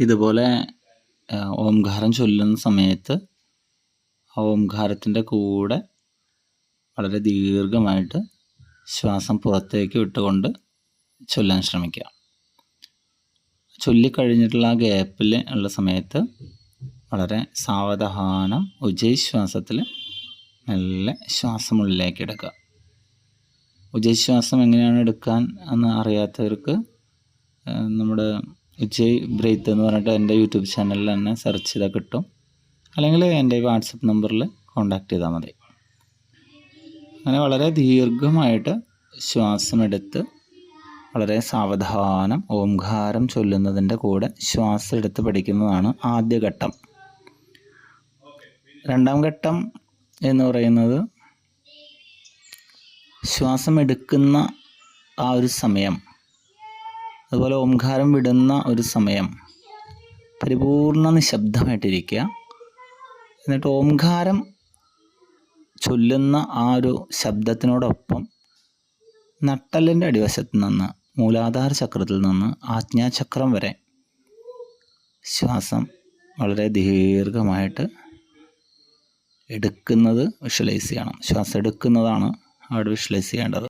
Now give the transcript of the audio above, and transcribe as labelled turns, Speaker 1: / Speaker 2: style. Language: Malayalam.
Speaker 1: ഇതുപോലെ ഓംകാരം ചൊല്ലുന്ന സമയത്ത് ആ ഓംകാരത്തിൻ്റെ കൂടെ വളരെ ദീർഘമായിട്ട് ശ്വാസം പുറത്തേക്ക് വിട്ടുകൊണ്ട് ചൊല്ലാൻ ശ്രമിക്കുക. ചൊല്ലിക്കഴിഞ്ഞിട്ടുള്ള ആ ഗ്യാപ്പിൽ ഉള്ള സമയത്ത് വളരെ സാവധാനം ഉജയശ്വാസത്തിൽ നല്ല ശ്വാസമുള്ളിലേക്ക് എടുക്കുക. ഉജയശ്വാസം എങ്ങനെയാണ് എടുക്കാൻ എന്ന് അറിയാത്തവർക്ക് നമ്മുടെ ഉജയ് ബ്രീത്ത് എന്ന് പറഞ്ഞിട്ട് എൻ്റെ യൂട്യൂബ് ചാനലിൽ തന്നെ സെർച്ച് ചെയ്താൽ കിട്ടും. അല്ലെങ്കിൽ എൻ്റെ വാട്സപ്പ് നമ്പറിൽ കോൺടാക്റ്റ് ചെയ്താൽ മതി. അങ്ങനെ വളരെ ദീർഘമായിട്ട് ശ്വാസമെടുത്ത് വളരെ സാവധാനം ഓംകാരം ചൊല്ലുന്നതിൻ്റെ കൂടെ ശ്വാസം എടുത്ത് പഠിക്കുന്നതാണ് ആദ്യ ഘട്ടം. രണ്ടാം ഘട്ടം എന്ന് പറയുന്നത് ശ്വാസം എടുക്കുന്ന ആ ഒരു സമയം, അതുപോലെ ഓംകാരം വിടുന്ന ഒരു സമയം പരിപൂർണ നിശബ്ദമായിട്ടിരിക്കുക. എന്നിട്ട് ഓംകാരം ചൊല്ലുന്ന ആ ഒരു ശബ്ദത്തിനോടൊപ്പം നട്ടെല്ലിൻ്റെ അടിവശത്ത് നിന്ന് മൂലാധാര ചക്രത്തിൽ നിന്ന് ആജ്ഞാചക്രം വരെ ശ്വാസം വളരെ ദീർഘമായിട്ട് എടുക്കുന്നത് വിഷ്വലൈസ് ചെയ്യണം. ശ്വാസം എടുക്കുന്നതാണ് അവിടെ വിഷ്വലൈസ് ചെയ്യേണ്ടത്.